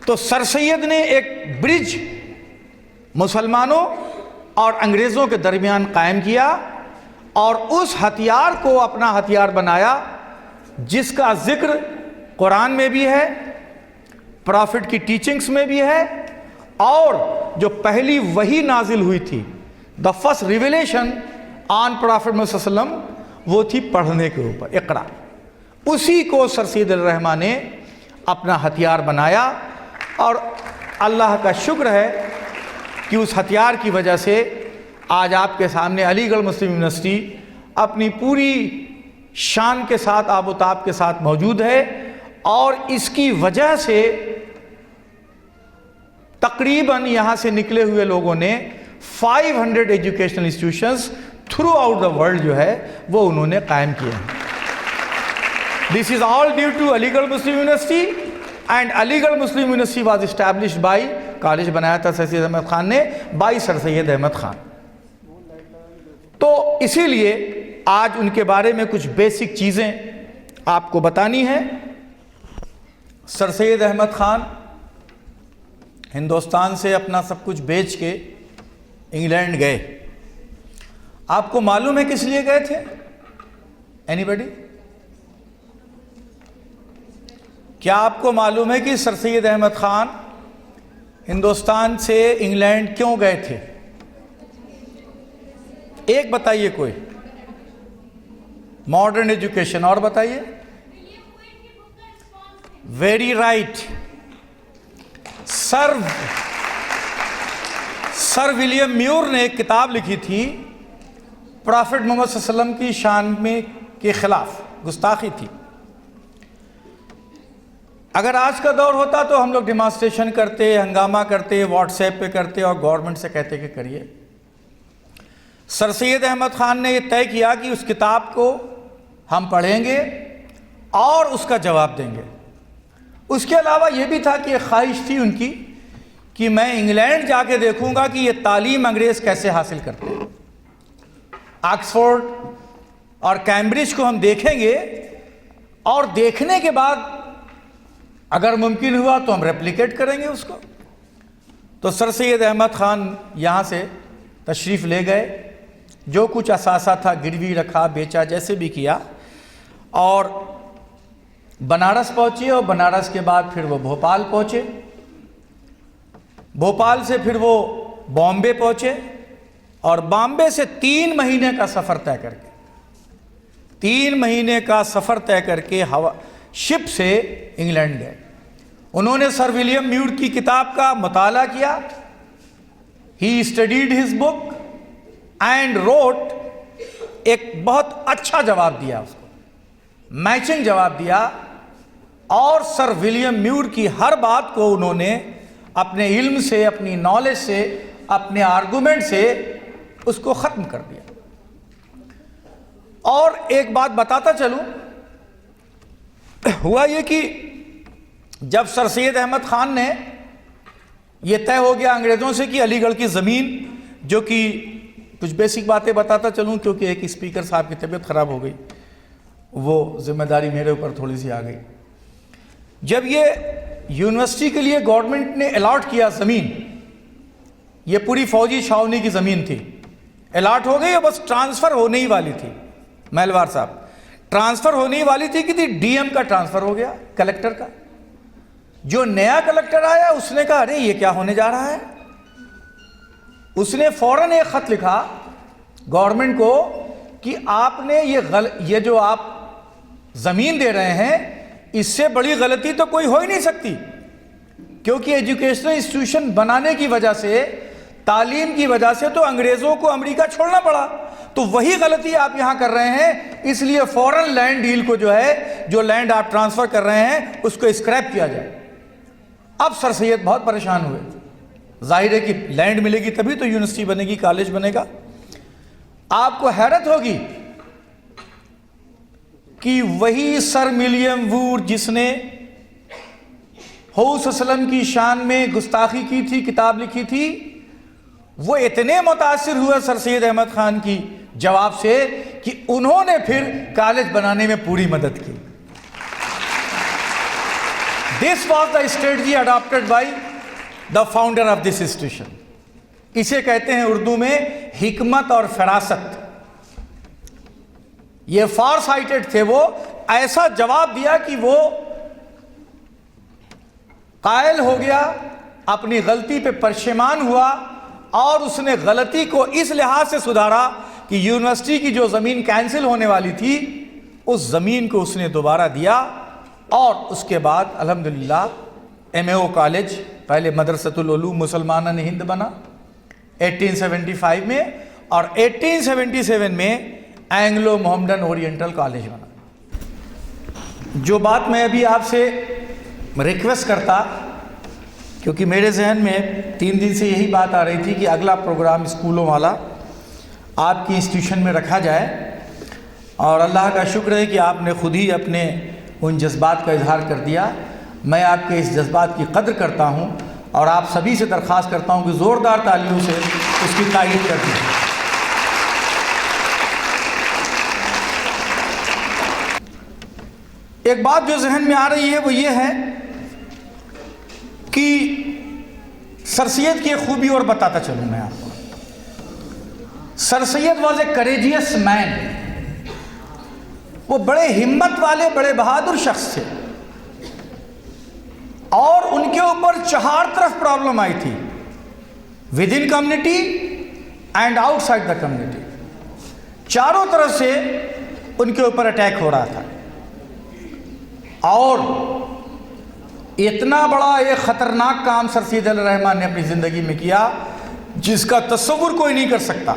तो सर सैयद ने एक ब्रिज मुसलमानों और अंग्रेज़ों के दरमियान कायम किया और उस हथियार को अपना हथियार बनाया जिसका जिक्र कुरान में भी है, प्रॉफिट की टीचिंग्स में भी है, और जो पहली वही नाजिल हुई थी, the first revelation on profit Muhammad सल्लल्लाहु अलैहि वसल्लम, वो थी पढ़ने के ऊपर, इक़रा। उसी को सर सैयद रहमान ने अपना हथियार बनाया और अल्लाह का शुक्र है कि उस हथियार की वजह से आज आपके सामने अलीगढ़ मुस्लिम यूनिवर्सिटी अपनी पूरी शान के साथ, आबोताब के साथ मौजूद है। और इसकी वजह से तकरीबन यहाँ से निकले हुए लोगों ने 500 educational institutions throughout the world जो है वो उन्होंने कायम किए हैं। This is all due to Aligarh Muslim University, and Aligarh Muslim University was established by, college बनाया था सर सैयद अहमद खान ने, बाई सर सैयद अहमद खान। तो इसीलिए आज उनके बारे में कुछ बेसिक चीज़ें आपको बतानी है। सर सैयद अहमद खान हिंदुस्तान से अपना सब कुछ बेच के इंग्लैंड गए। आपको मालूम है किस लिए गए थे? एनीबडी? क्या आपको मालूम है कि सर सैयद अहमद खान हिंदुस्तान से इंग्लैंड क्यों गए थे? एक बताइए कोई। Modern education. और बताइए। Very right. Sir William Muir ने एक किताब लिखी थी, प्रॉफिट मोहम्मद सल्लल्लाहु अलैहि वसल्लम की शान में के खिलाफ गुस्ताखी थी। अगर आज का दौर होता तो हम लोग डिमॉन्स्ट्रेशन करते, हंगामा करते, व्हाट्सएप पे करते और गवर्नमेंट से कहते कि करिए। सर सैयद अहमद खान ने यह तय किया कि उस किताब को हम पढ़ेंगे और उसका जवाब देंगे। उसके अलावा यह भी था कि एक ख्वाहिश थी उनकी कि मैं इंग्लैंड जाके देखूंगा कि ये तालीम अंग्रेज़ कैसे हासिल करते हैं। ऑक्सफोर्ड और कैम्ब्रिज को हम देखेंगे और देखने के बाद अगर मुमकिन हुआ तो हम रेप्लिकेट करेंगे उसको। तो सर सैयद अहमद खान यहाँ से तशरीफ़ ले गए, जो कुछ असासा था गिरवी रखा, बेचा, जैसे भी किया, और बनारस पहुँचे। और बनारस के बाद फिर वो भोपाल पहुँचे, भोपाल से फिर वो बॉम्बे पहुँचे, और बॉम्बे से 3 महीने का सफ़र तय करके 3 महीने का सफ़र तय करके हवा शिप से इंग्लैंड गए। उन्होंने सर विलियम म्यूर की किताब का मुताला किया। He studied his book and wrote एक बहुत अच्छा जवाब दिया, उसको मैचिंग जवाब दिया, और सर विलियम म्यूर की हर बात को उन्होंने अपने इल्म से, अपनी नॉलेज से, अपने आर्गुमेंट से उसको ख़त्म कर दिया। और एक बात बताता चलूं, हुआ ये कि जब सर सैयद अहमद खान ने यह तय हो गया अंग्रेज़ों से कि अलीगढ़ की ज़मीन, जो कि कुछ बेसिक बातें बताता चलूं क्योंकि एक स्पीकर साहब की तबीयत ख़राब हो गई, वो जिम्मेदारी मेरे ऊपर थोड़ी सी आ गई। जब ये यूनिवर्सिटी के लिए गवर्नमेंट ने अलॉट किया ज़मीन, ये पूरी फौजी छावनी की ज़मीन थी, अलॉट हो गई और बस ट्रांसफ़र होने ही वाली थी। महलवार साहब, ट्रांसफ़र होने ही वाली थी कि डीएम का ट्रांसफ़र हो गया, कलेक्टर का। जो नया कलेक्टर आया उसने कहा अरे ये क्या होने जा रहा है। उसने फौरन एक ख़त लिखा गवर्नमेंट को कि आपने ये जो आप ज़मीन दे रहे हैं, इससे बड़ी गलती तो कोई हो ही नहीं सकती, क्योंकि एजुकेशनल इंस्टीट्यूशन बनाने की वजह से, तालीम की वजह से तो अंग्रेज़ों को अमेरिका छोड़ना पड़ा, तो वही गलती आप यहाँ कर रहे हैं, इसलिए फौरन लैंड डील को जो है, जो लैंड आप ट्रांसफ़र कर रहे हैं उसको स्क्रैप किया जाए। अब सर सैयद बहुत परेशान हुए। जाहिर है कि लैंड मिलेगी तभी तो यूनिवर्सिटी बनेगी, कॉलेज बनेगा। आपको हैरत होगी कि वही सर विलियम म्यूर जिसने हज़रत सल्लल्लाहु की शान में गुस्ताखी की थी, किताब लिखी थी, वो इतने मुतासिर हुए सर सैयद अहमद खान की जवाब से कि उन्होंने फिर कॉलेज बनाने में पूरी मदद की। This was the strategy adopted by the founder of this institution. इसे कहते हैं उर्दू में हिकमत और फरासत। ये फार साइटेड थे, वो ऐसा जवाब दिया कि वो कायल हो गया, अपनी गलती पे परेशान हुआ और उसने गलती को इस लिहाज से सुधारा कि यूनिवर्सिटी की जो ज़मीन कैंसिल होने वाली थी उस ज़मीन को उसने दोबारा दिया और उसके बाद अल्हम्दुलिल्लाह MAO कॉलेज, पहले मदरसतुल उलूम मुसलमान हिंद बना 1875 में और 1877 में एंग्लो मोहम्मडन ओरिएंटल कॉलेज बना। जो बात मैं अभी आपसे रिक्वेस्ट करता, क्योंकि मेरे जहन में 3 दिन से यही बात आ रही थी कि अगला प्रोग्राम स्कूलों वाला आपकी इंस्टीट्यूशन में रखा जाए, और अल्लाह का शुक्र है कि आपने खुद ही अपने उन जज्बात का इजहार कर दिया। मैं आपके इस जज्बात की कद्र करता हूँ और आप सभी से दरख्वास्त करता हूँ कि ज़ोरदार तालियों से उसकी तारीफ कर दें। एक बात जो जहन में आ रही है वो ये है कि सर सैयद की एक खूबी और बताता चलूँ मैं आपको। Sir Syed was a courageous man. वो बड़े हिम्मत वाले, बड़े बहादुर शख्स थे और उनके ऊपर 4 तरफ प्रॉब्लम आई थी, with in community and outside the community. चारों तरफ से उनके ऊपर अटैक हो रहा था और इतना बड़ा एक ख़तरनाक काम सर सैयद रहमान ने अपनी ज़िंदगी में किया जिसका तस्वुर कोई नहीं कर सकता।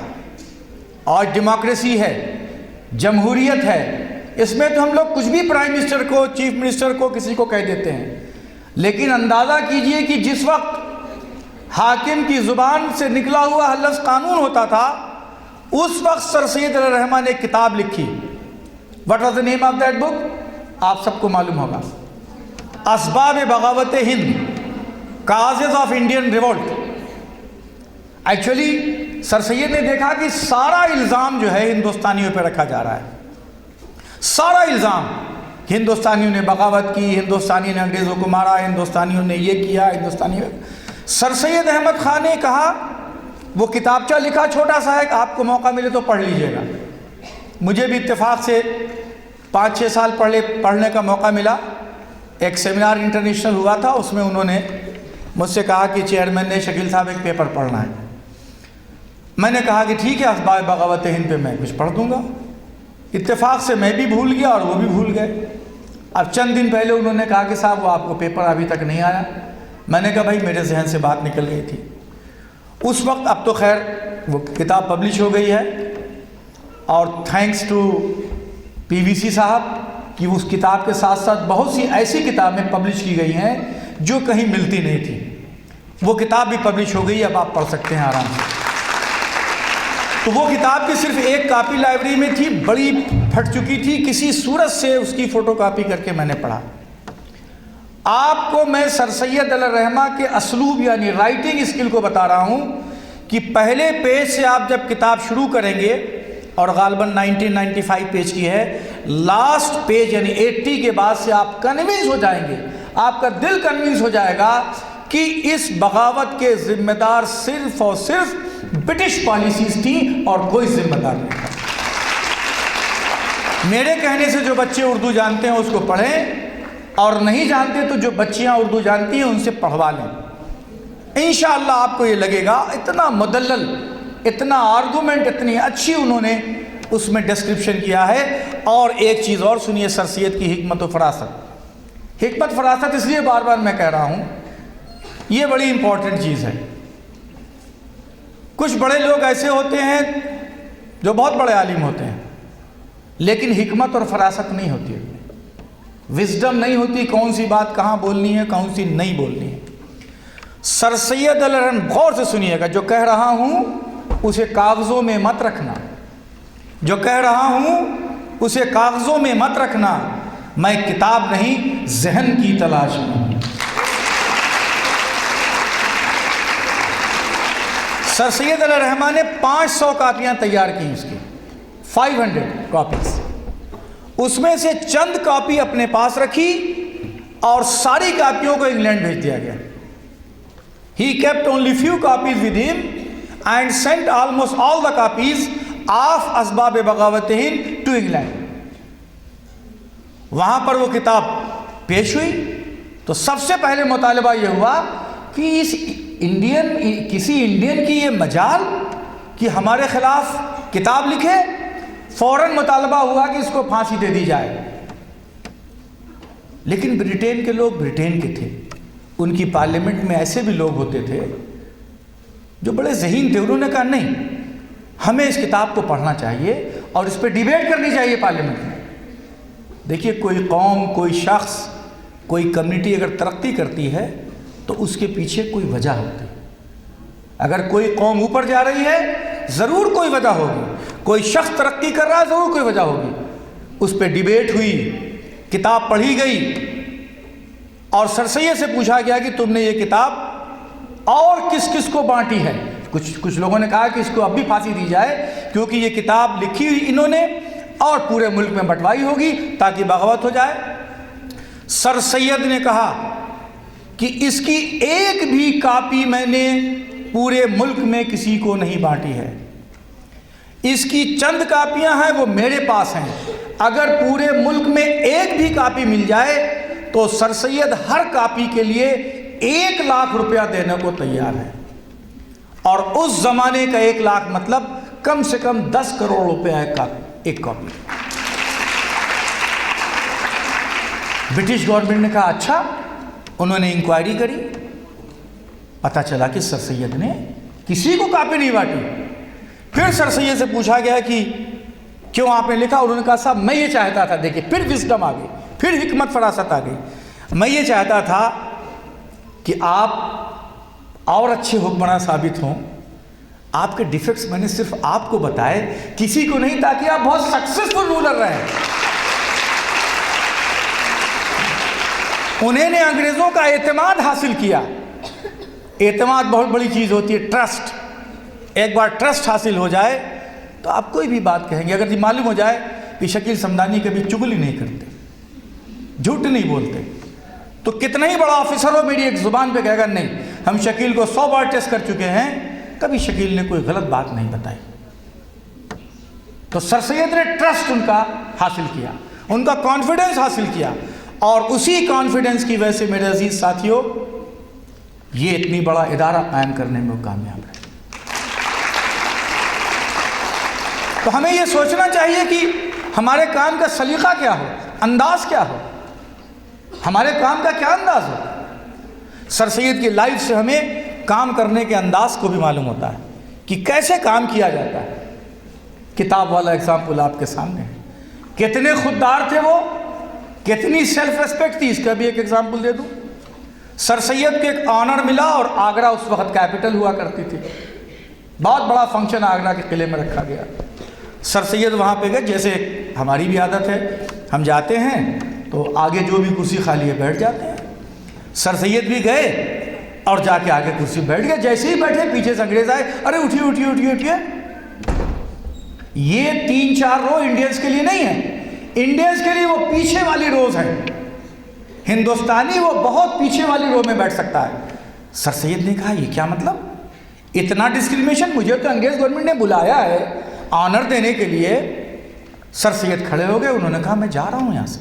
आज डेमोक्रेसी है, जमहूरियत है, इसमें तो हम लोग कुछ भी प्राइम मिनिस्टर को, चीफ मिनिस्टर को, किसी को कह देते हैं, लेकिन अंदाज़ा कीजिए कि जिस वक्त हाकिम की ज़ुबान से निकला हुआ लफ्ज़ कानून होता था, उस वक्त सर सैयद रहमान ने एक किताब लिखी। What was the name of that book? आप सबको मालूम होगा, असबाब बगावत Hind, causes of Indian revolt. Actually sir Syed ने देखा कि सारा इल्ज़ाम जो है हिंदुस्तानियों पर रखा जा रहा है, सारा इल्ज़ाम हिंदुस्तानियों ने बगावत की, हिंदुस्तानियों ने अंग्रेज़ों को मारा, हिंदुस्तानियों ने ये किया, हिंदुस्तानियों। सर सैयद अहमद ख़ान ने कहा, वो किताबचा लिखा छोटा सा है, आपको मौका मिले तो पढ़ लीजिएगा। मुझे भी इत्तेफाक से 5-6 साल पढ़ने का मौका मिला। एक सेमिनार इंटरनेशनल हुआ था, उसमें उन्होंने मुझसे कहा कि चेयरमैन ने शकील साहब एक पेपर पढ़ना है। मैंने कहा कि ठीक है, असबाब बगावत हिंद पे मैं कुछ पढ़ दूँगा। इत्तेफाक से मैं भी भूल गया और वो भी भूल गए। अब चंद दिन पहले उन्होंने कहा कि साहब वो आपको पेपर अभी तक नहीं आया। मैंने कहा भाई मेरे जहन से बात निकल गई थी उस वक्त। अब तो खैर वो किताब पब्लिश हो गई है और थैंक्स टू PVC साहब कि उस किताब के साथ साथ बहुत सी ऐसी किताबें पब्लिश की गई हैं जो कहीं मिलती नहीं थी। वो किताब भी पब्लिश हो गई, अब आप पढ़ सकते हैं आराम से। तो वो किताब की सिर्फ एक कापी लाइब्रेरी में थी, बड़ी फट चुकी थी, किसी सूरत से उसकी फ़ोटोकॉपी करके मैंने पढ़ा। आपको मैं सर सैयद रहमान के असलूब यानी राइटिंग स्किल को बता रहा हूँ कि पहले पेज से आप जब किताब शुरू करेंगे, और गालबन 1995 पेज की है, लास्ट पेज यानी 80 के बाद से आप कन्विंस हो जाएंगे, आपका दिल कन्विंस हो जाएगा कि इस बगावत के जिम्मेदार सिर्फ और सिर्फ ब्रिटिश पॉलिसीज थी और कोई जिम्मेदार नहीं था। मेरे कहने से जो बच्चे उर्दू जानते हैं उसको पढ़ें, और नहीं जानते तो जो बच्चियां उर्दू जानती हैं उनसे पढ़वा लें। इंशाअल्लाह आपको ये लगेगा इतना मुदल्लल, इतना आर्गूमेंट, इतनी अच्छी उन्होंने उसमें डिस्क्रिप्शन किया है। और एक चीज़ और सुनिए सर सैयद की हिकमत व फरासत। हिकमत फरासत इसलिए बार बार मैं कह रहा हूँ, ये बड़ी इंपॉर्टेंट चीज़ है। कुछ बड़े लोग ऐसे होते हैं जो बहुत बड़े आलिम होते हैं, लेकिन हिकमत और फरासत नहीं होती है, विजडम नहीं होती, कौन सी बात कहाँ बोलनी है, कौन सी नहीं बोलनी है। सर सैयद गौर से सुनिएगा, जो कह रहा हूँ उसे कागज़ों में मत रखना, जो कह रहा हूँ उसे कागज़ों में मत रखना। मैं किताब नहीं, जहन की तलाश में। सर सैयद रहमान ने 500 कापियाँ तैयार की इसकी, 500 कॉपीज। उसमें से चंद कॉपी अपने पास रखी और सारी कापियों को इंग्लैंड भेज दिया गया। He kept only few copies with him and sent almost all the copies of असबाब बगावतहिन to England। वहां पर वो किताब पेश हुई तो सबसे पहले मुतालबा ये हुआ कि किसी इंडियन की ये मजाल कि हमारे खिलाफ किताब लिखे। फौरन मुतालबा हुआ कि इसको फांसी दे दी जाए। लेकिन ब्रिटेन के लोग ब्रिटेन के थे, उनकी पार्लियामेंट में ऐसे भी लोग होते थे जो बड़े ज़हीन थे। उन्होंने कहा नहीं, हमें इस किताब को पढ़ना चाहिए और इस पर डिबेट करनी चाहिए पार्लियामेंट में। देखिए, कोई कौम, कोई शख्स, कोई कम्युनिटी अगर तरक्की करती है तो उसके पीछे कोई वजह होती है। अगर कोई कौम ऊपर जा रही है ज़रूर कोई वजह होगी, कोई शख्स तरक्की कर रहा है ज़रूर कोई वजह होगी। उस पर डिबेट हुई, किताब पढ़ी गई और सर सैयद से पूछा गया कि तुमने ये किताब और किस किस को बांटी है। कुछ लोगों ने कहा कि इसको अब भी फांसी दी जाए क्योंकि ये किताब लिखी हुई इन्होंने और पूरे मुल्क में बंटवाई होगी ताकि बगावत हो जाए। सर सैयद ने कहा कि इसकी एक भी कॉपी मैंने पूरे मुल्क में किसी को नहीं बांटी है। इसकी चंद कापियां हैं वो मेरे पास हैं। अगर पूरे मुल्क में एक भी कॉपी मिल जाए तो सर सैयद हर कॉपी के लिए 1 लाख रुपया देने को तैयार है। और उस जमाने का 1 लाख मतलब कम से कम 10 करोड़ रुपया एक कॉपी। ब्रिटिश गवर्नमेंट ने कहा अच्छा। उन्होंने इंक्वायरी करी, पता चला कि सर सैयद ने किसी को कॉपी नहीं बांटी। फिर सर सैयद से पूछा गया कि क्यों आपने लिखा। उन्होंने कहा साहब मैं ये चाहता था, देखिए फिर विस्डम आ गई, फिर हिकमत फरासत आ गई। मैं ये चाहता था कि आप और अच्छे हुक्मरान साबित हों। आपके डिफेक्ट्स मैंने सिर्फ आपको बताए, किसी को नहीं, ताकि आप बहुत सक्सेसफुल रूलर रहें। उन्होंने अंग्रेजों का एतमाद हासिल किया। एतमाद बहुत बड़ी चीज़ होती है, ट्रस्ट। एक बार ट्रस्ट हासिल हो जाए तो आप कोई भी बात कहेंगे। अगर ये मालूम हो जाए कि शकील समदानी कभी चुगली नहीं करते, झूठ नहीं बोलते, तो कितना ही बड़ा ऑफिसर हो मेरी एक ज़ुबान पे कहेगा नहीं, हम शकील को 100 बार टेस्ट कर चुके हैं, कभी शकील ने कोई गलत बात नहीं बताई। तो सर सैयद ने ट्रस्ट उनका हासिल किया, उनका कॉन्फिडेंस हासिल किया और उसी कॉन्फिडेंस की वजह से मेरे अजीज साथियों ये इतनी बड़ा इदारा कायम करने में वो कामयाब रहे। तो हमें ये सोचना चाहिए कि हमारे काम का सलीका क्या हो, अंदाज क्या हो, हमारे काम का क्या अंदाज हो। सर सैयद की लाइफ से हमें काम करने के अंदाज को भी मालूम होता है कि कैसे काम किया जाता है। किताब वाला एग्जाम्पल आपके सामने है। कितने खुददार थे वो, कितनी सेल्फ रेस्पेक्ट थी, इसका भी एक एग्जाम्पल दे दूं। सर सैयद को एक ऑनर मिला और आगरा उस वक्त कैपिटल हुआ करती थी। बहुत बड़ा फंक्शन आगरा के किले में रखा गया। सर सैयद वहाँ पे गए, जैसे हमारी भी आदत है, हम जाते हैं तो आगे जो भी कुर्सी खाली है बैठ जाते हैं। सर सैयद भी गए और जाके आगे कुर्सी बैठ गए। जैसे ही बैठे पीछे से अंग्रेज आए, अरे उठिए उठिए उठिए उठिए। ये 3-4 रो इंडियंस के लिए नहीं है, इंडियंस के लिए वो पीछे वाली रोज है। हिंदुस्तानी वो बहुत पीछे वाली रो में बैठ सकता है। सर सैयद ने कहा ये क्या मतलब, इतना डिस्क्रिमिनेशन, मुझे तो अंग्रेज गवर्नमेंट ने बुलाया है ऑनर देने के लिए। सर सैयद खड़े हो गए, उन्होंने कहा मैं जा रहा हूं यहां से,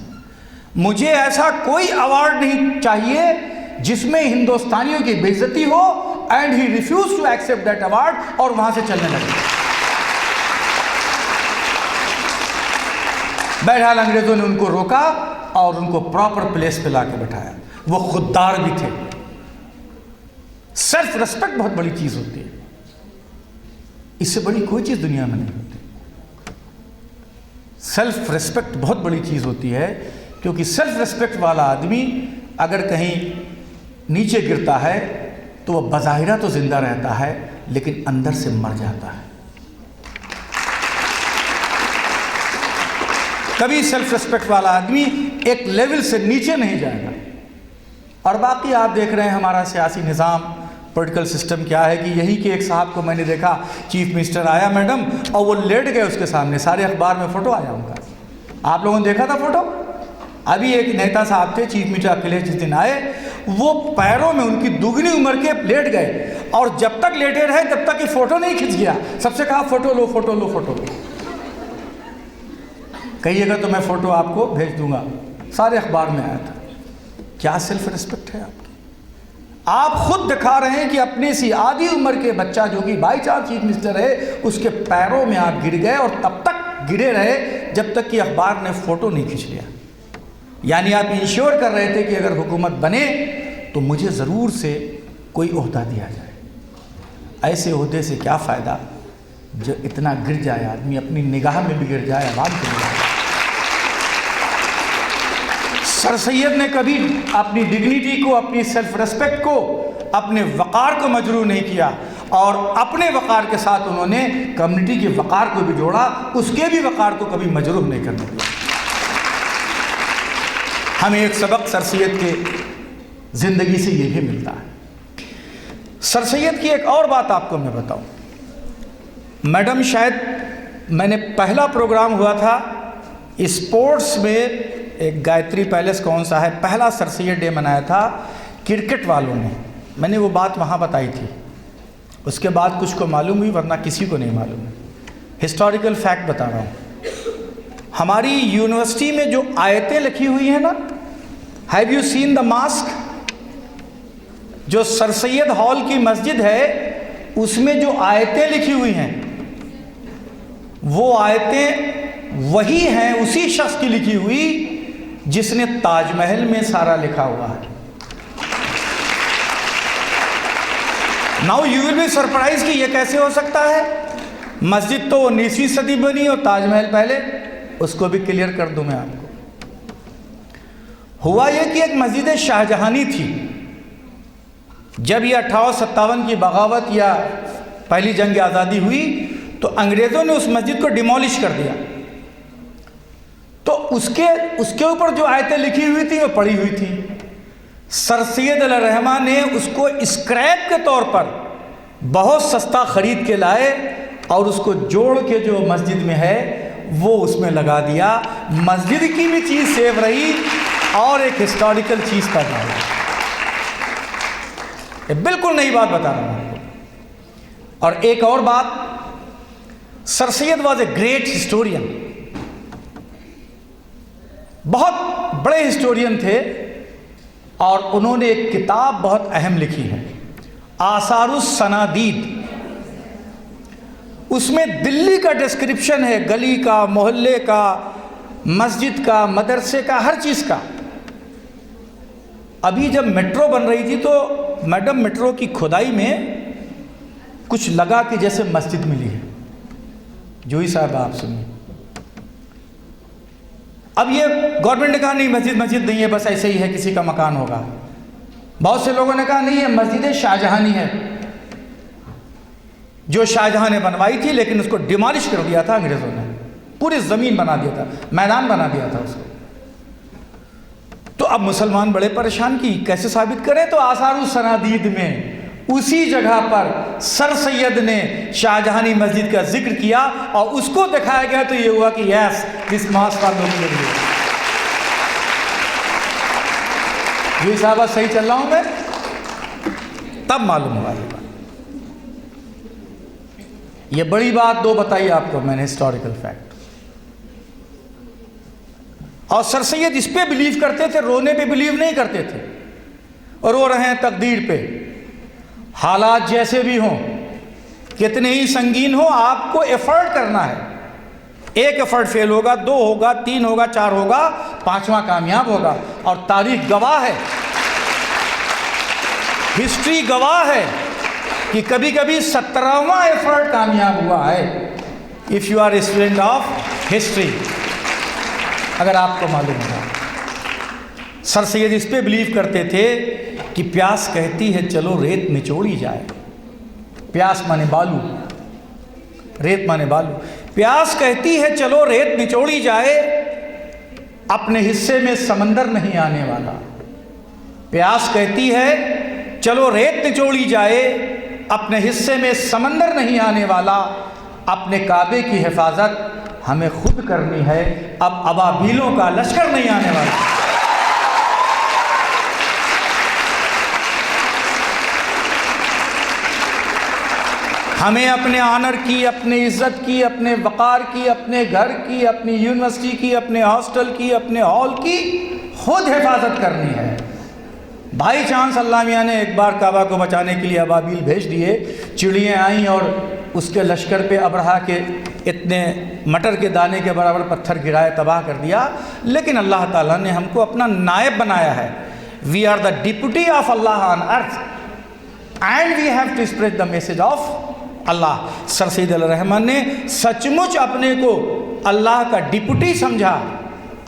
मुझे ऐसा कोई अवार्ड नहीं चाहिए जिसमें हिंदुस्तानियों की बेइज्जती हो। And he refuse to accept that award और वहां से चलने लगे। बहरहाल अंग्रेजों ने उनको रोका और उनको प्रॉपर प्लेस पे लाके बैठाया। वो खुददार भी थे। सेल्फ रेस्पेक्ट बहुत बड़ी चीज होती है, इससे बड़ी कोई चीज दुनिया में नहीं होती। सेल्फ रेस्पेक्ट बहुत बड़ी चीज होती है, क्योंकि सेल्फ रेस्पेक्ट वाला आदमी अगर कहीं नीचे गिरता है तो वह बज़ाहिरा तो जिंदा रहता है लेकिन अंदर से मर जाता है। कभी सेल्फ रेस्पेक्ट वाला आदमी एक लेवल से नीचे नहीं जाएगा। और बाकी आप देख रहे हैं हमारा सियासी निज़ाम, पॉलिटिकल सिस्टम क्या है कि यही कि एक साहब को मैंने देखा, चीफ मिनिस्टर आया मैडम, और वो लेट गए उसके सामने, सारे अखबार में फ़ोटो आया उनका। आप लोगों ने देखा था फ़ोटो? अभी एक नेता साहब थे, चीफ मिनिस्टर अखिलेश जिस दिन आए, वो पैरों में उनकी दुगनी उम्र के लेट गए और जब तक लेटे रहे तब तक ये फोटो नहीं खिंच गया। सबसे कहा फोटो लो फोटो लो फोटो लो, कहिएगा तो मैं फोटो आपको भेज दूंगा, सारे अखबार में आया था। क्या सेल्फ रिस्पेक्ट है आपकी? आप खुद दिखा रहे हैं कि अपने सी आधी उम्र के बच्चा जो कि बाई चांस चीफ मिनिस्टर है, उसके पैरों में आप गिर गए और तब तक गिरे रहे जब तक कि अखबार ने फोटो नहीं खींच लिया। यानी आप इंश्योर कर रहे थे कि अगर हुकूमत बने तो मुझे ज़रूर से कोई ओहदा दिया जाए। ऐसे ओहदे से क्या फ़ायदा जो इतना गिर जाए, आदमी अपनी निगाह में भी गिर जाए, आवाम के लिए। सर सैयद ने कभी अपनी डिग्निटी को, अपनी सेल्फ रिस्पेक्ट को, अपने वक़ार को मजरूह नहीं किया और अपने वक़ार के साथ उन्होंने कम्युनिटी के वक़ार को भी जोड़ा, उसके भी वक़ार को कभी मजरूह नहीं करने दिया। हमें एक सबक सर सैयद के ज़िंदगी से ये भी मिलता है। सर सैयद की एक और बात आपको मैं बताऊं, मैडम, शायद मैंने पहला प्रोग्राम हुआ था स्पोर्ट्स में, एक गायत्री पैलेस कौन सा है, पहला सर सैयद डे मनाया था क्रिकेट वालों ने, मैंने वो बात वहाँ बताई थी। उसके बाद कुछ को मालूम हुई, वरना किसी को नहीं मालूम है। हिस्टोरिकल फैक्ट बता रहा हूँ। हमारी यूनिवर्सिटी में जो आयतें लिखी हुई हैं ना, have you seen the mask? जो सर सैयद हॉल की मस्जिद है उसमें जो आयतें लिखी हुई हैं, वो आयतें वही हैं, उसी शख्स की लिखी हुई जिसने ताजमहल में सारा लिखा हुआ है। Now you will be surprise कि ये कैसे हो सकता है। मस्जिद तो 19वीं सदी बनी और ताजमहल पहले, उसको भी क्लियर कर दूं मैं आपको। हुआ ये कि एक मस्जिद शाहजहानी थी। जब ये 1857 की बगावत या पहली जंग आज़ादी हुई तो अंग्रेज़ों ने उस मस्जिद को डिमोलिश कर दिया। तो उसके ऊपर जो आयतें लिखी हुई थी वो पड़ी हुई थी। सर सैयद रहमान ने उसको स्क्रैप के तौर पर बहुत सस्ता ख़रीद के लाए और उसको जोड़ के जो मस्जिद में है वो उसमें लगा दिया। मस्जिद की भी चीज़ सेव रही और एक हिस्टोरिकल चीज़ पैदा हुई। ये बिल्कुल नई बात बता रहा हूँ आपको। और एक और बात, sir Syed was a great historian, बहुत बड़े हिस्टोरियन थे और उन्होंने एक किताब बहुत अहम लिखी है, आसारुस सनादीद। उसमें दिल्ली का डिस्क्रिप्शन है, गली का, मोहल्ले का, मस्जिद का, मदरसे का, हर चीज़ का। अभी जब मेट्रो बन रही थी तो मैडम मेट्रो की खुदाई में कुछ लगा कि जैसे मस्जिद मिली है। जोई साहब आप सुनिए, अब ये गवर्नमेंट ने कहा नहीं मस्जिद नहीं है, बस ऐसे ही है, किसी का मकान होगा। बहुत से लोगों ने कहा नहीं, ये मस्जिद शाहजहानी है, जो शाहजहां ने बनवाई थी, लेकिन उसको डिमोलिश कर दिया था अंग्रेज़ों ने, पूरी ज़मीन बना दिया था, मैदान बना दिया था उसको। तो अब मुसलमान बड़े परेशान की कैसे साबित करें, तो आसारुस सनादीद में उसी जगह पर सर सैयद ने शाहजहानी मस्जिद का जिक्र किया और उसको दिखाया गया। तो ये हुआ कि यस, दिस मॉस्क फॉर लोगों के लिए। जी साहब सही चल रहा हूं मैं, तब मालूम हुआ ये बात। ये बड़ी बात दो बताई आपको मैंने, हिस्टोरिकल फैक्ट। और सर सैयद इस पे बिलीव करते थे, रोने पे बिलीव नहीं करते थे। और रो रहे हैं तकदीर पे, हालात जैसे भी हों, कितने ही संगीन हो, आपको एफर्ट करना है। एक एफर्ट फेल होगा, 2 होगा, 3 होगा, 4 होगा, 5वां कामयाब होगा। और तारीख गवाह है, हिस्ट्री गवाह है कि कभी कभी 17वां एफर्ट कामयाब हुआ है। If you are a student of history, अगर आपको मालूम है। सर सैयद इस पे बिलीव करते थे कि प्यास कहती है चलो रेत निचोड़ी जाए। प्यास माने बालू, रेत माने बालू। प्यास कहती है चलो रेत निचोड़ी जाए, अपने हिस्से में समंदर नहीं आने वाला। प्यास कहती है चलो रेत निचोड़ी जाए, अपने हिस्से में समंदर नहीं आने वाला। अपने काबे की हिफाजत हमें खुद करनी है, अब अबाबीलों का लश्कर नहीं आने वाला। हमें अपने ऑनर की, अपने इज़्ज़त की, अपने वक़ार की, अपने घर की, अपनी यूनिवर्सिटी की, अपने हॉस्टल की, अपने हॉल की खुद हिफाजत करनी है। बाई चांस अल्लाह मियाँ ने एक बार काबा को बचाने के लिए अबाबील भेज दिए, चिड़ियाँ आईं और उसके लश्कर पे अबरहा के इतने मटर के दाने के बराबर पत्थर गिराए, तबाह कर दिया, लेकिन अल्लाह ताला ने हमको अपना नायब बनाया है। We are the deputy of Allah on earth and we have to spread the message of Allah. Sir Syed Rahman ने सचमुच अपने को अल्लाह का डिप्यूटी समझा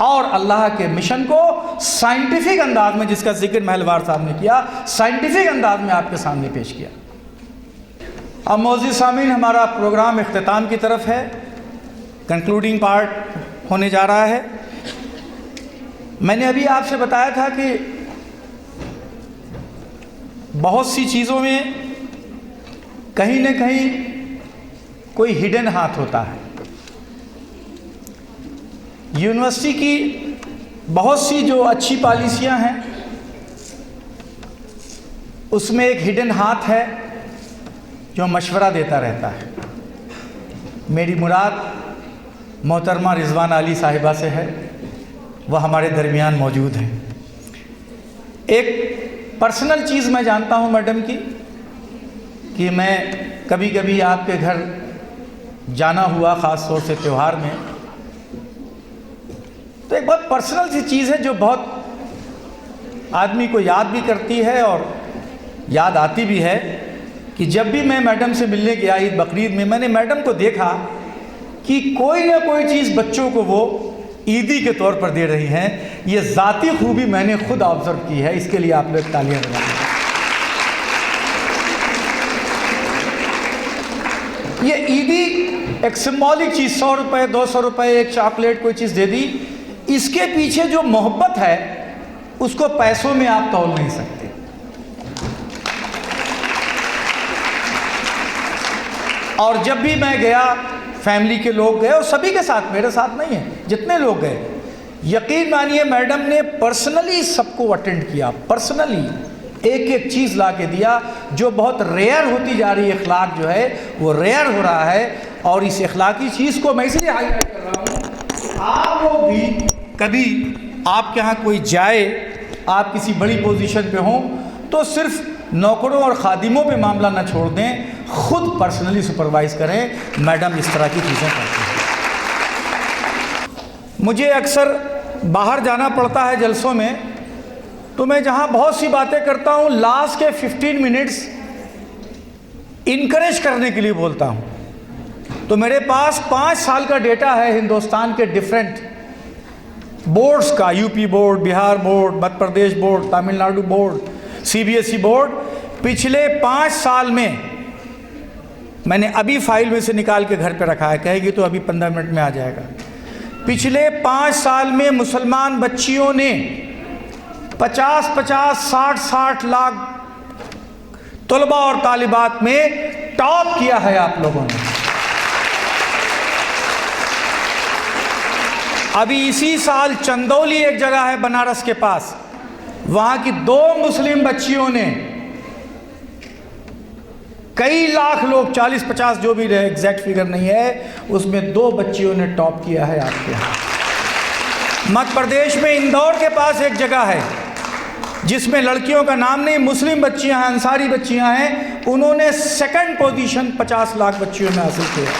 और अल्लाह के मिशन को साइंटिफिक अंदाज में, जिसका जिक्र महलवार साहब ने किया, साइंटिफिक अंदाज में आपके सामने पेश किया। अब मौजूद सामीन, हमारा प्रोग्राम इख्तिताम की तरफ है, कंक्लूडिंग पार्ट होने जा रहा है। मैंने अभी आपसे बताया था कि बहुत सी चीज़ों में कहीं न कहीं कोई हिडन हाथ होता है। यूनिवर्सिटी की बहुत सी जो अच्छी पॉलिसियां हैं उसमें एक हिडन हाथ है जो मशवरा देता रहता है। मेरी मुराद मोहतरमा रिजवान अली साहिबा से है, वह हमारे दरमियान मौजूद हैं। एक पर्सनल चीज़ मैं जानता हूँ मैडम की, कि मैं कभी कभी आपके घर जाना हुआ, ख़ास तौर से त्यौहार में, तो एक बहुत पर्सनल सी चीज़ है जो बहुत आदमी को याद भी करती है और याद आती भी है, कि जब भी मैं मैडम से मिलने गया ईद बकरीद में, मैंने मैडम को देखा कि कोई ना कोई चीज़ बच्चों को वो ईदी के तौर पर दे रही हैं। ये ज़ाती खूबी मैंने खुद ऑब्ज़र्व की है, इसके लिए आप लोग तालियां बजाएं। ये ईदी एक सिंबॉलिक चीज़, 100 रुपये 200 रुपये एक चॉकलेट कोई चीज़ दे दी, इसके पीछे जो मोहब्बत है उसको पैसों में आप तौल नहीं सकते। और जब भी मैं गया, फैमिली के लोग गए, और सभी के साथ, मेरे साथ नहीं है, जितने लोग गए, यकीन मानिए मैडम ने पर्सनली सबको अटेंड किया, पर्सनली एक एक चीज़ ला के दिया, जो बहुत रेयर होती जा रही है। अखलाक जो है वो रेयर हो रहा है, और इस अखलाकी चीज़ को मैं इसलिए हाईलाइट कर रहा हूँ, आप लोग भी कभी आपके यहाँ कोई जाए, आप किसी बड़ी पोजीशन पे हों, तो सिर्फ नौकरों और खादिमों पे मामला ना छोड़ दें, खुद पर्सनली सुपरवाइज करें। मैडम इस तरह की चीज़ें करती हैं। मुझे अक्सर बाहर जाना पड़ता है जलसों में, तो मैं जहाँ बहुत सी बातें करता हूँ, लास्ट के 15 मिनट्स इनकरेज करने के लिए बोलता हूँ। तो मेरे पास 5 साल का डेटा है हिंदुस्तान के डिफरेंट बोर्ड्स का, UP board, Bihar board, Madhya Pradesh board, Tamil Nadu board, CBSE board. पिछले 5 साल में मैंने अभी फाइल में से निकाल के घर पे रखा है, कहेगी तो अभी 15 मिनट में आ जाएगा। पिछले 5 साल में मुसलमान बच्चियों ने 50-50, 60-60 लाख तलबा और तालिबात में टॉप किया है आप लोगों ने। अभी इसी साल चंदौली एक जगह है बनारस के पास, वहाँ की 2 मुस्लिम बच्चियों ने, कई लाख लोग, 40-50 जो भी रहे, एग्जैक्ट फिगर नहीं है, उसमें 2 बच्चियों ने टॉप किया है आपके यहाँ। मध्य प्रदेश में इंदौर के पास एक जगह है जिसमें लड़कियों का नाम नहीं, मुस्लिम बच्चियां हैं, अंसारी बच्चियां हैं, उन्होंने 2nd पोजीशन 50 लाख बच्चियों में हासिल किया।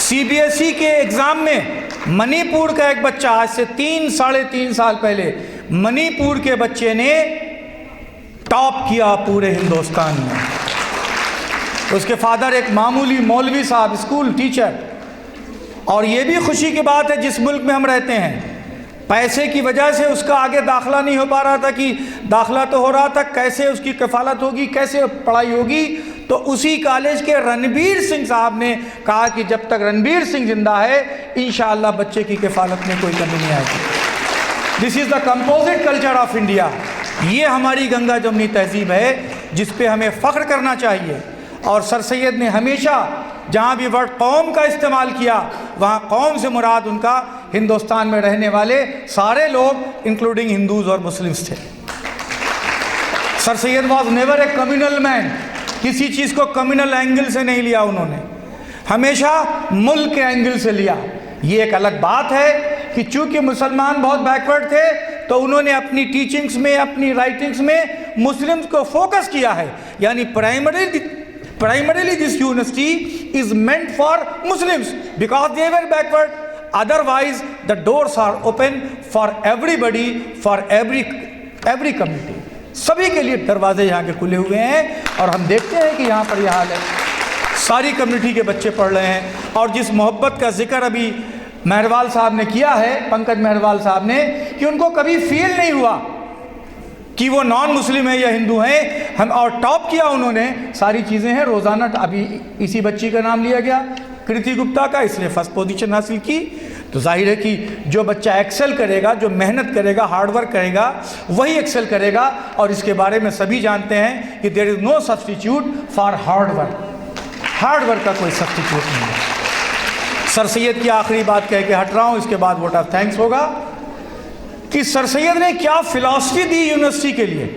सीबीएसई के एग्ज़ाम में मणिपुर का एक बच्चा, आज से 3-3.5 साल पहले, मणिपुर के बच्चे ने टॉप किया पूरे हिंदुस्तान में। उसके फादर एक मामूली मौलवी साहब, स्कूल टीचर। और ये भी खुशी की बात है, जिस मुल्क में हम रहते हैं, पैसे की वजह से उसका आगे दाखिला नहीं हो पा रहा था, कि दाखिला तो हो रहा था, कैसे उसकी कफालत होगी, कैसे पढ़ाई होगी। तो उसी कॉलेज के रणबीर सिंह साहब ने कहा कि जब तक रणबीर सिंह जिंदा है, इंशाअल्लाह बच्चे की कफालत में कोई कमी नहीं आएगी। This is the composite culture of India. ये हमारी गंगा जमुनी तहजीब है जिस पे हमें फ़ख्र करना चाहिए। और सर सैयद ने हमेशा जहाँ भी वर्ड कौम का इस्तेमाल किया, वहाँ कौम से मुराद उनका हिंदुस्तान में रहने वाले सारे लोग, इंक्लूडिंग हिंदूज़ और मुस्लिम्स थे। Sir Syed was never a communal man, किसी चीज़ को कम्युनल एंगल से नहीं लिया उन्होंने, हमेशा मुल्क के एंगल से लिया। ये एक अलग बात है कि चूंकि मुसलमान बहुत बैकवर्ड थे तो उन्होंने अपनी टीचिंग्स में, अपनी राइटिंग्स में मुस्लिम्स को फोकस किया है। यानी primarily this university is meant for Muslims because they were backward, otherwise the doors are open for everybody, for every community. सभी के लिए दरवाजे यहाँ के खुले हुए हैं और हम देखते हैं कि यहाँ पर यह हाल है, सारी कम्युनिटी के बच्चे पढ़ रहे हैं। और जिस मोहब्बत का जिक्र अभी मेहरवाल साहब ने किया है, पंकज मेहरवाल साहब ने, कि उनको कभी फील नहीं हुआ कि वो नॉन मुस्लिम है या हिंदू हैं, हम और टॉप किया उन्होंने, सारी चीज़ें हैं। रोज़ाना अभी इसी बच्ची का नाम लिया गया, कृति गुप्ता का, इसलिए फर्स्ट पोजीशन हासिल की। तो जाहिर है कि जो बच्चा एक्सेल करेगा, जो मेहनत करेगा, हार्डवर्क करेगा, वही एक्सेल करेगा। और इसके बारे में सभी जानते हैं कि there is no substitute for hard work, hard work का कोई सब्स्टिट्यूट नहीं है। सर सैयद की आखिरी बात कह के हट रहा हूँ, इसके बाद वोट ऑफ थैंक्स होगा, कि सर सैयद ने क्या फिलॉसफी दी यूनिवर्सिटी के लिए,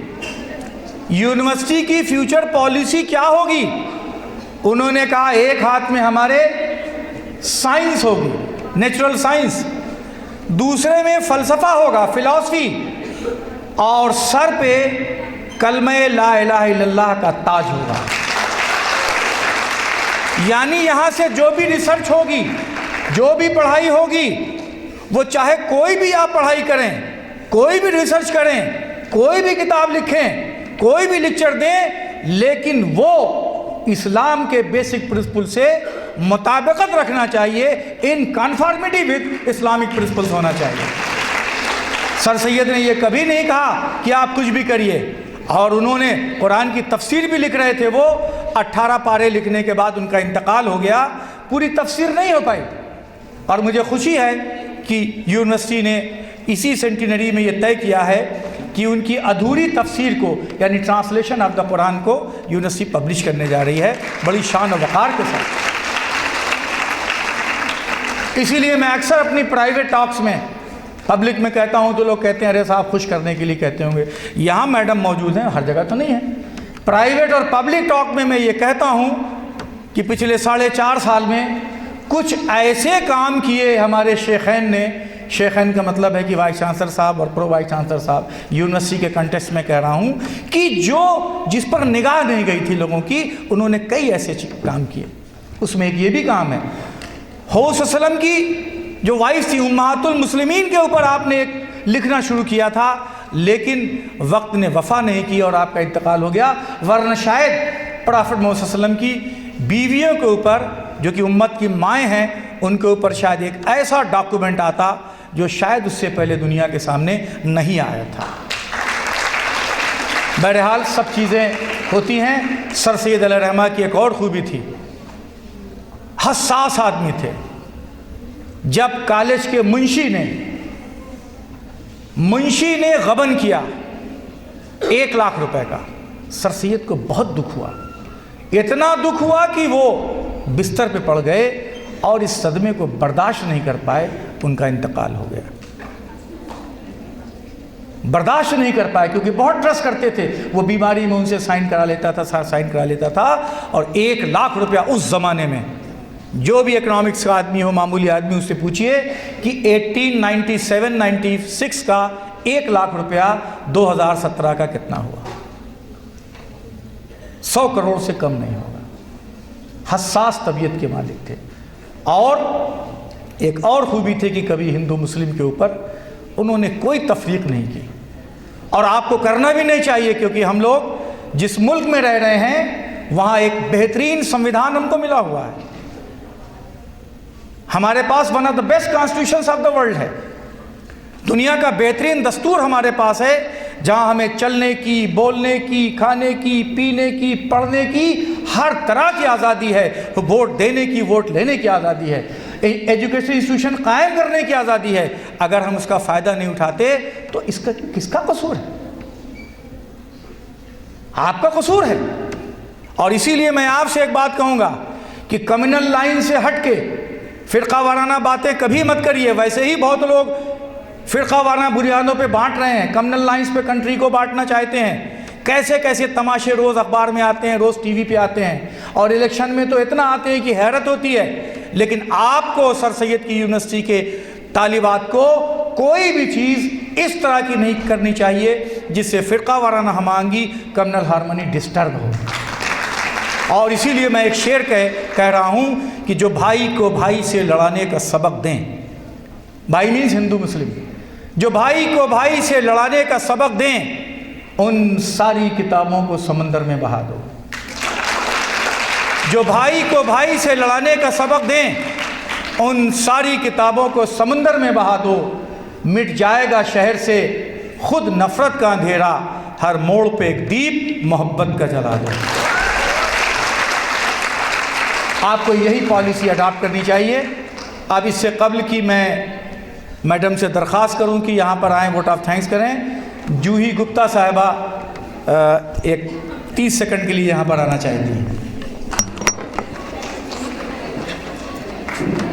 यूनिवर्सिटी की फ्यूचर पॉलिसी क्या होगी। उन्होंने कहा एक हाथ में हमारे साइंस होगी, नेचुरल साइंस, दूसरे में फलसफा होगा, फिलॉसफी, और सर पे कलमे ला इलाहा इल्लल्लाह का ताज होगा। यानी यहाँ से जो भी रिसर्च होगी, जो भी पढ़ाई होगी, वो चाहे कोई भी आप पढ़ाई करें, कोई भी रिसर्च करें, कोई भी किताब लिखें, कोई भी लेक्चर दें, लेकिन वो इस्लाम के बेसिक प्रिंसिपल से मुताबिकत रखना चाहिए, इन कन्फॉर्मिटी विद इस्लामिक प्रिंसिपल्स होना चाहिए। सर सैयद ने ये कभी नहीं कहा कि आप कुछ भी करिए, और उन्होंने कुरान की तफसीर भी लिख रहे थे। वो 18 पारे लिखने के बाद उनका इंतकाल हो गया, पूरी तफसीर नहीं हो पाई। और मुझे खुशी है कि यूनिवर्सिटी ने इसी सेंटिनरी में ये तय किया है कि उनकी अधूरी तफसीर को, यानी ट्रांसलेशन ऑफ द कुरान को, यूनिवर्सिटी पब्लिश करने जा रही है बड़ी शान और वक़ार के साथ। इसीलिए मैं अक्सर अपनी प्राइवेट टॉक्स में, पब्लिक में कहता हूँ तो लोग कहते हैं अरे साहब खुश करने के लिए कहते होंगे, यहाँ मैडम मौजूद हैं, हर जगह तो नहीं है। प्राइवेट और पब्लिक टॉक में मैं ये कहता हूँ कि पिछले 4.5 साल में कुछ ऐसे काम किए हमारे शेखैन ने, शेखैन का मतलब है कि वाइस चांसलर साहब और प्रो वाइस चांसलर साहब, यूनिवर्सिटी के कंटेस्ट में कह रहा हूँ, कि जो जिस पर निगाह नहीं गई थी लोगों की, उन्होंने कई ऐसे काम किए। उसमें एक ये भी काम है, हौस वसल्लम की जो वाइस थी उम्महातुल मुस्लिमीन के ऊपर आपने एक लिखना शुरू किया था, लेकिन वक्त ने वफ़ा नहीं की और आपका इंतकाल हो गया। वरना शायद प्रॉफिट मोहम्मद सल्लल्लाहु अलैहि वसल्लम की बीवियों के ऊपर, जो कि उम्मत की माएँ हैं, उनके ऊपर शायद एक ऐसा डॉक्यूमेंट आता जो शायद उससे पहले दुनिया के सामने नहीं आया था। बहरहाल सब चीज़ें होती हैं। सर सैयद अलैहिर्रहमा की एक और खूबी थी, हसास आदमी थे। जब कॉलेज के मुंशी ने गबन किया 1 लाख रुपए का, सर सैयद को बहुत दुख हुआ, इतना दुख हुआ कि वो बिस्तर पे पड़ गए और इस सदमे को बर्दाश्त नहीं कर पाए, उनका इंतकाल हो गया। बर्दाश्त नहीं कर पाए क्योंकि बहुत ट्रस्ट करते थे, वो बीमारी में उनसे साइन करा लेता था, और 1 लाख रुपया उस ज़माने में, जो भी इकोनॉमिक्स का आदमी हो, मामूली आदमी, उससे पूछिए कि 1897-96 का 1 लाख रुपया 2017 का कितना हुआ। 100 करोड़ से कम नहीं होगा। हसास तबीयत के मालिक थे। और एक और खूबी थी कि कभी हिंदू मुस्लिम के ऊपर उन्होंने कोई तफरीक नहीं की, और आपको करना भी नहीं चाहिए, क्योंकि हम लोग जिस मुल्क में रह रहे हैं वहाँ एक बेहतरीन संविधान हमको मिला हुआ है। हमारे पास one of the best constitutions of the world है, दुनिया का बेहतरीन दस्तूर हमारे पास है, जहां हमें चलने की, बोलने की, खाने की, पीने की, पढ़ने की हर तरह की आज़ादी है, वोट देने की, वोट लेने की आज़ादी है, एजुकेशन इंस्टीट्यूशन कायम करने की आज़ादी है। अगर हम उसका फ़ायदा नहीं उठाते तो इसका किसका कसूर है? आपका कसूर है। और इसीलिए मैं आपसे एक बात कहूँगा कि कम्युनल लाइन से हट के फ़िरका वाराना बातें कभी मत करिए। वैसे ही बहुत लोग फ़िरका वाराना बुनियादों पे बांट रहे हैं, कम्युनल लाइंस पे कंट्री को बांटना चाहते हैं। कैसे कैसे तमाशे रोज़ अखबार में आते हैं, रोज़ टीवी पे आते हैं, और इलेक्शन में तो इतना आते हैं कि हैरत होती है। लेकिन आपको सर सैयद की यूनिवर्सिटी के तालिबात को कोई भी चीज़ इस तरह की नहीं करनी चाहिए जिससे फ़िरका वाराना हमआहंगी, कम्युनल हार्मनी डिस्टर्ब हो। और इसीलिए मैं एक शेर कह रहा हूँ कि जो भाई को भाई से लड़ाने का सबक दें, भाई मीन्स हिंदू मुस्लिम, जो भाई को भाई से लड़ाने का सबक दें, उन सारी किताबों को समंदर में बहा दो। जो भाई को भाई से लड़ाने का सबक दें, उन सारी किताबों को समंदर में बहा दो। मिट जाएगा शहर से खुद नफरत का अंधेरा, हर मोड़ पे एक दीप मोहब्बत का जला दो। आपको यही पॉलिसी अडॉप्ट करनी चाहिए। अब इससे कबल कि मैं मैडम से दरख्वास्त करूं कि यहाँ पर आएँ, वोट ऑफ थैंक्स करें, जूही गुप्ता साहिबा एक 30 सेकंड के लिए यहाँ पर आना चाहती हैं।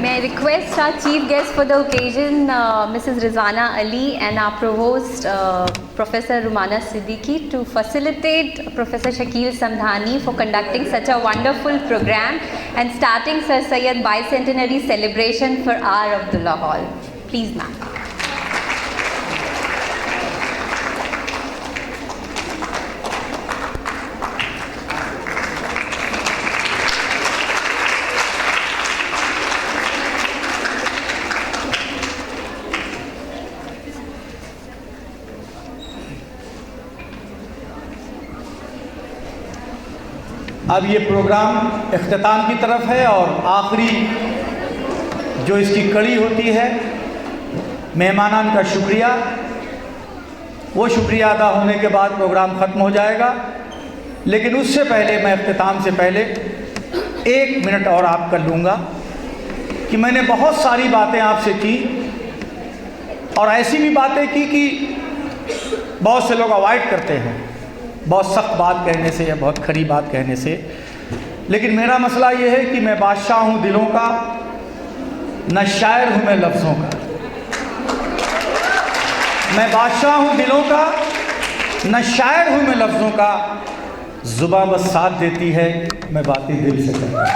May I request our chief guest for the occasion, Mrs. Rizwana Ali, and our provost, Professor Rumana Siddiqui, to facilitate Professor Shakil Samdhani for conducting such a wonderful program and starting Sir Syed Bicentenary celebration for our Abdullah Hall. Please, ma'am. अब ये programme इख्तिताम की तरफ है और आखिरी जो इसकी कड़ी होती है, मेहमानान का शुक्रिया, वो शुक्रिया अदा होने के बाद प्रोग्राम ख़त्म हो जाएगा। लेकिन उससे पहले मैं इख्तिताम से पहले 1 मिनट और आपका लूँगा कि मैंने बहुत सारी बातें आपसे की और ऐसी भी बातें की कि बहुत से लोग अवॉइड करते हैं बहुत सख्त बात कहने से या बहुत खरी बात कहने से। लेकिन मेरा मसला ये है कि मैं बादशाह हूँ दिलों का, न शायर हूँ मैं लफ्ज़ों का। मैं बादशाह हूँ दिलों का, न शायर हूँ मैं लफ्ज़ों का। ज़ुबान बस साथ देती है, मैं बातें दिल से करता हूँ।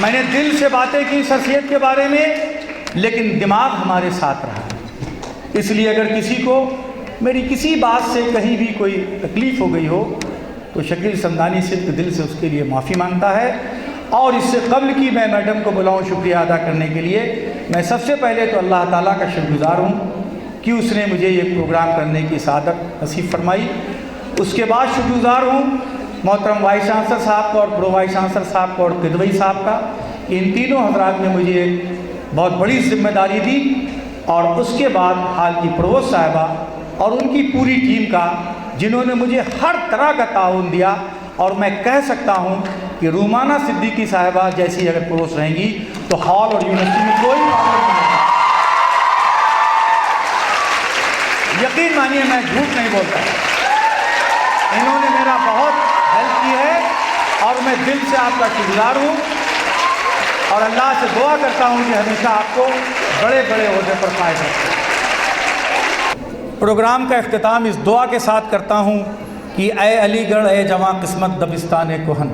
मैंने दिल से बातें की सर सैयद के बारे में, लेकिन दिमाग हमारे साथ रहा। इसलिए अगर किसी को मेरी किसी बात से कहीं भी कोई तकलीफ़ हो गई हो तो शकील समदानी सिर्फ दिल से उसके लिए माफ़ी मांगता है। और इससे कबल कि मैं मैडम को बुलाऊं शुक्रिया अदा करने के लिए, मैं सबसे पहले तो अल्लाह ताला का शुक्रगुज़ार हूँ कि उसने मुझे ये प्रोग्राम करने की सआदत नसीब फरमाई। उसके बाद शुक्रगुज़ार हूँ मोहतरम वाइस चांसलर साहब का और प्रो वाइस चांसलर साहब का और किदवई साहब का। इन तीनों हजरात ने मुझे बहुत बड़ी जिम्मेदारी दी। और उसके बाद हाल की प्रोवोस्ट साहिबा और उनकी पूरी टीम का, जिन्होंने मुझे हर तरह का ताउन दिया। और मैं कह सकता हूं कि रूमाना सिद्दीकी साहिबा जैसी अगर प्रोवोस्ट रहेंगी तो हॉल और यूनिवर्सिटी में कोई प्रॉब्लम नहीं है। यकीन मानिए, मैं झूठ नहीं बोलता। इन्होंने मेरा बहुत हेल्प की है और मैं दिल से आपका शुक्रगुज़ार हूँ और अल्लाह से दुआ करता हूँ कि हमेशा आपको बड़े बड़े ओहदे पर फायद रखें। प्रोग्राम का इख्तिताम इस दुआ के साथ करता हूँ कि ए अलीगढ़ ए जवां किस्मत दबिस्तान कोहन,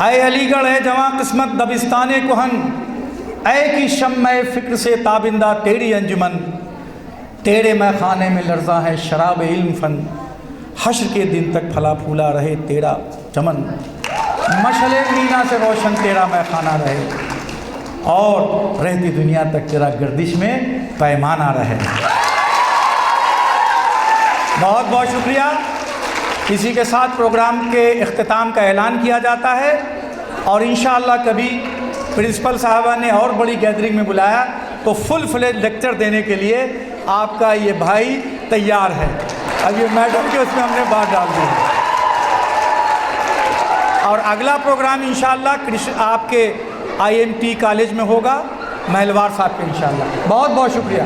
ए अलीगढ़ ए जवां किस्मत दबिस्तान कोहन, ए की शम्मे फ़िक्र से ताबिंदा तेरी अंजुमन, तेरे मैं खाने में लर्ज़ा है शराब इल्म फ़न, हश्र के दिन तक फला फूला रहे तेरा चमन, मशले मीना से रोशन तेरा मैं खाना रहे, और रहती दुनिया तक तेरा गर्दिश में पैमाना रहे। बहुत बहुत शुक्रिया। इसी के साथ प्रोग्राम के इख्तिताम का ऐलान किया जाता है और इंशाअल्लाह कभी प्रिंसिपल साहबा ने और बड़ी गैदरिंग में बुलाया तो फुल फ्लेज लेक्चर देने के लिए आपका ये भाई तैयार है। अब ये मैडम के उसमें हमने बात डाल दी है। और अगला प्रोग्राम इंशाअल्लाह आपके IMT कॉलेज में होगा, महलवार साहब के इंशाअल्लाह। बहुत बहुत शुक्रिया।